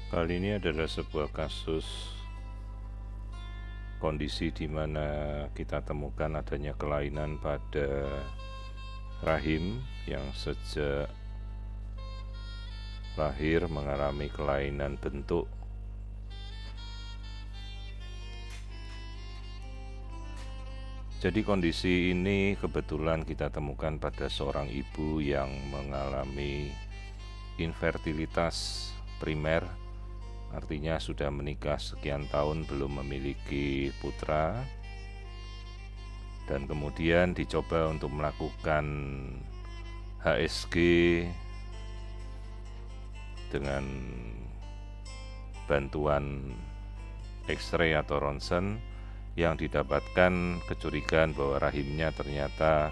Kali ini adalah sebuah kasus kondisi di mana kita temukan adanya kelainan pada rahim yang sejak lahir mengalami kelainan bentuk. Jadi kondisi ini kebetulan kita temukan pada seorang ibu yang mengalami infertilitas primer, artinya sudah menikah sekian tahun belum memiliki putra, dan kemudian dicoba untuk melakukan HSG dengan bantuan X-ray atau ronsen, yang didapatkan kecurigaan bahwa rahimnya ternyata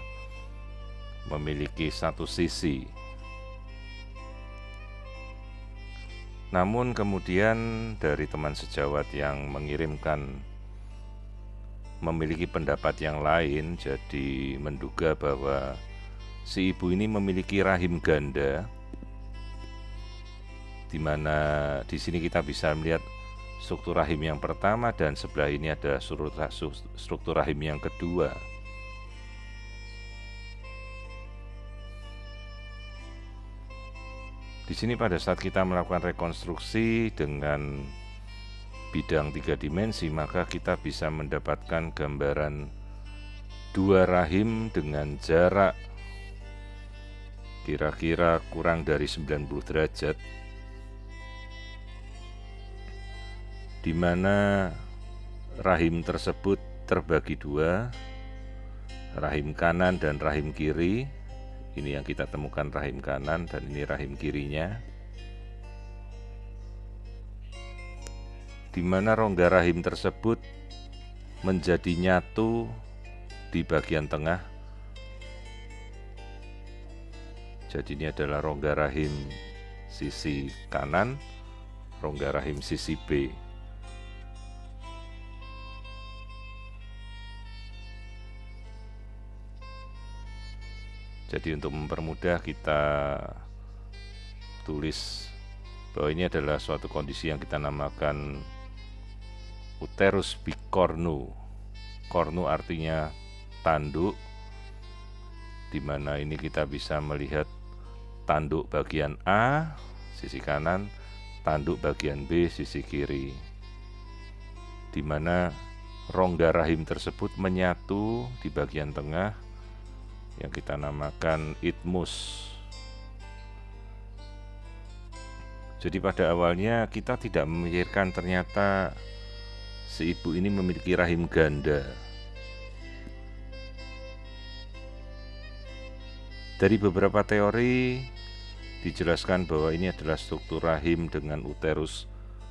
memiliki satu sisi. Namun kemudian dari teman sejawat yang mengirimkan memiliki pendapat yang lain, jadi menduga bahwa si ibu ini memiliki rahim ganda, di mana di sini kita bisa melihat struktur rahim yang pertama dan sebelah ini ada struktur rahim yang kedua. Di sini pada saat kita melakukan rekonstruksi dengan bidang 3 dimensi, maka kita bisa mendapatkan gambaran dua rahim dengan jarak kira-kira kurang dari 90 derajat, di mana rahim tersebut terbagi dua, rahim kanan dan rahim kiri. Ini yang kita temukan rahim kanan dan ini rahim kirinya, di mana rongga rahim tersebut menjadi nyatu di bagian tengah. Jadi ini adalah rongga rahim sisi kanan, rongga rahim sisi B. Jadi untuk mempermudah kita tulis bahwa ini adalah suatu kondisi yang kita namakan uterus bicornu. Cornu artinya tanduk, di mana ini kita bisa melihat tanduk bagian A sisi kanan, tanduk bagian B sisi kiri, di mana rongga rahim tersebut menyatu di bagian tengah yang kita namakan isthmus. Jadi pada awalnya kita tidak memikirkan ternyata si ibu ini memiliki rahim ganda. Dari beberapa teori dijelaskan bahwa ini adalah struktur rahim dengan uterus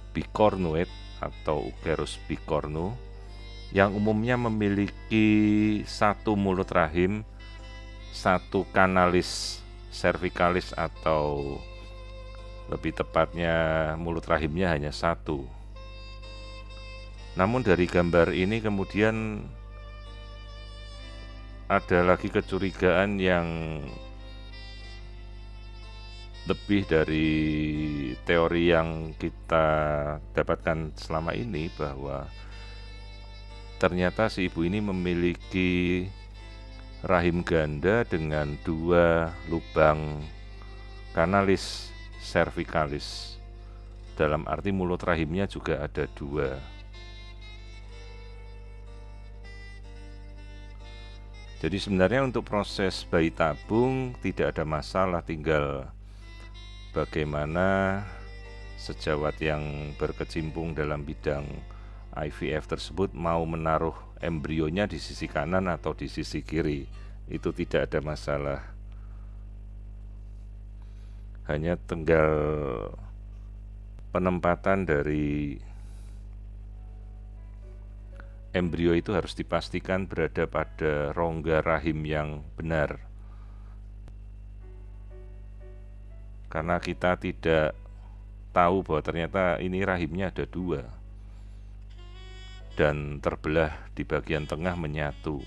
bicornuate atau uterus bicornu, yang umumnya memiliki satu mulut rahim, satu kanalis cervicalis, atau lebih tepatnya mulut rahimnya hanya satu. Namun dari gambar ini kemudian ada lagi kecurigaan yang lebih dari teori yang kita dapatkan selama ini, bahwa ternyata si ibu ini memiliki rahim ganda dengan dua lubang kanalis cervicalis. Dalam arti mulut rahimnya juga ada dua. Jadi sebenarnya untuk proses bayi tabung tidak ada masalah, tinggal bagaimana sejawat yang berkecimpung dalam bidang IVF tersebut mau menaruh embrionya di sisi kanan atau di sisi kiri. Itu tidak ada masalah. Hanya tinggal penempatan dari embrio itu harus dipastikan berada pada rongga rahim yang benar. Karena kita tidak tahu bahwa ternyata ini rahimnya ada dua dan terbelah di bagian tengah menyatu.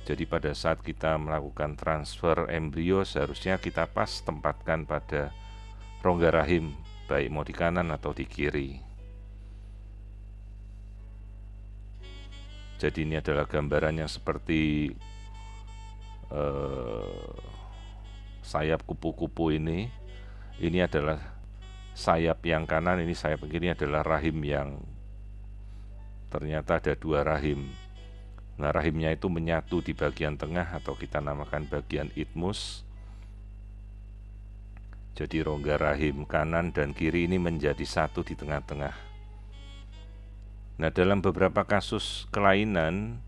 Jadi pada saat kita melakukan transfer embrio, seharusnya kita pas tempatkan pada rongga rahim baik mau di kanan atau di kiri. Jadi ini adalah gambaran yang seperti sayap kupu-kupu ini. Ini adalah sayap yang kanan, ini sayap yang kiri adalah rahim yang ternyata ada dua rahim. Nah, rahimnya itu menyatu di bagian tengah atau kita namakan bagian isthmus. Jadi rongga rahim kanan dan kiri ini menjadi satu di tengah-tengah. Nah, dalam beberapa kasus kelainan,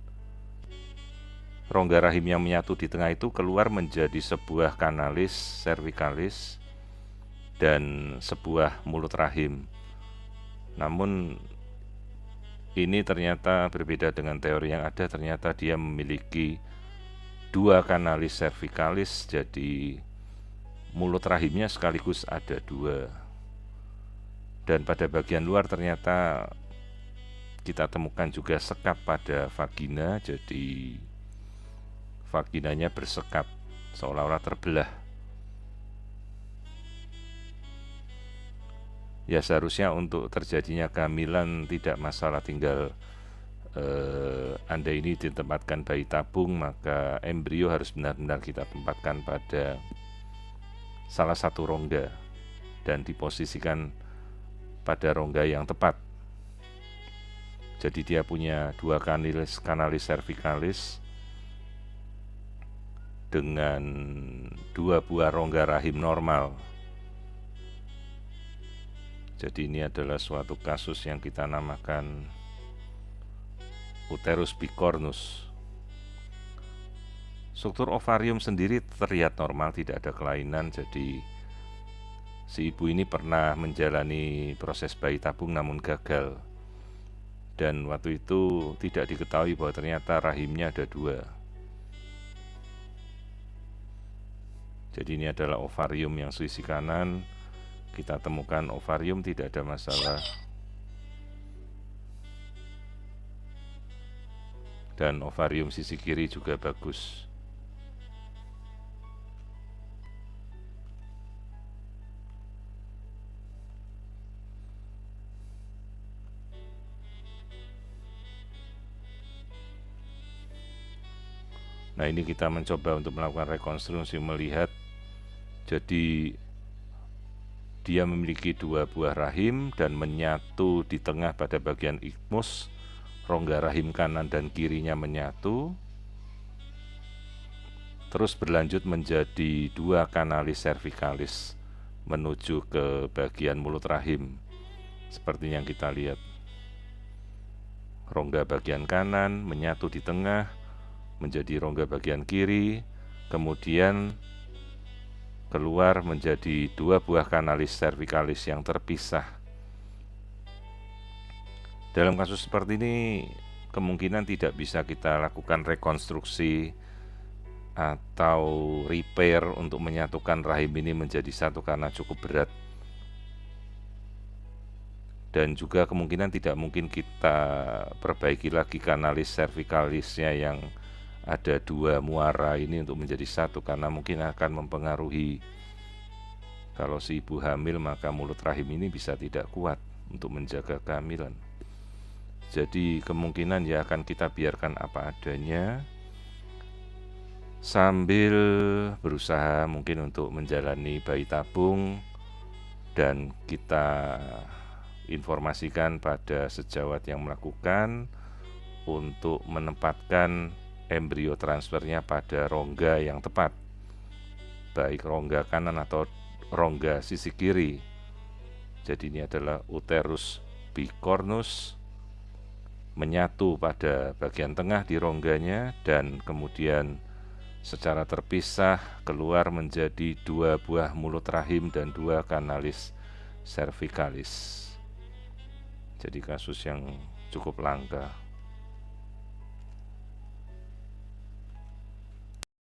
rongga rahim yang menyatu di tengah itu keluar menjadi sebuah kanalis cervicalis dan sebuah mulut rahim. Namun ini ternyata berbeda dengan teori yang ada, ternyata dia memiliki dua kanalis cervicalis, jadi mulut rahimnya sekaligus ada dua. Dan pada bagian luar ternyata kita temukan juga sekap pada vagina, jadi vaginanya bersekap seolah-olah terbelah. Ya, seharusnya untuk terjadinya kehamilan tidak masalah, tinggal Anda ini ditempatkan bayi tabung, maka embrio harus benar-benar kita tempatkan pada salah satu rongga dan diposisikan pada rongga yang tepat. Jadi dia punya dua kanalis cervicalis dengan dua buah rongga rahim normal. Jadi ini adalah suatu kasus yang kita namakan uterus bicornus. Struktur ovarium sendiri terlihat normal, tidak ada kelainan. Jadi si ibu ini pernah menjalani proses bayi tabung namun gagal. Dan waktu itu tidak diketahui bahwa ternyata rahimnya ada dua. Jadi ini adalah ovarium yang sisi kanan. Kita temukan ovarium, tidak ada masalah. Dan ovarium sisi kiri juga bagus. Nah, ini kita mencoba untuk melakukan rekonstruksi, melihat jadi dia memiliki dua buah rahim dan menyatu di tengah pada bagian isthmus. Rongga rahim kanan dan kirinya menyatu, terus berlanjut menjadi dua kanalis cervicalis menuju ke bagian mulut rahim seperti yang kita lihat. Rongga bagian kanan menyatu di tengah menjadi rongga bagian kiri, kemudian keluar menjadi dua buah kanalis cervicalis yang terpisah. Dalam kasus seperti ini kemungkinan tidak bisa kita lakukan rekonstruksi atau repair untuk menyatukan rahim ini menjadi satu karena cukup berat. Dan juga kemungkinan tidak mungkin kita perbaiki lagi kanalis cervicalisnya yang ada dua muara ini untuk menjadi satu, karena mungkin akan mempengaruhi. Kalau si ibu hamil, maka mulut rahim ini bisa tidak kuat untuk menjaga kehamilan. Jadi kemungkinan ya akan kita biarkan apa adanya, sambil berusaha mungkin untuk menjalani bayi tabung, dan kita informasikan pada sejawat yang melakukan untuk menempatkan embrio transfernya pada rongga yang tepat, baik rongga kanan atau rongga sisi kiri. Jadi ini adalah uterus bicornus, menyatu pada bagian tengah di rongganya dan kemudian secara terpisah keluar menjadi dua buah mulut rahim dan dua kanalis cervicalis. Jadi kasus yang cukup langka.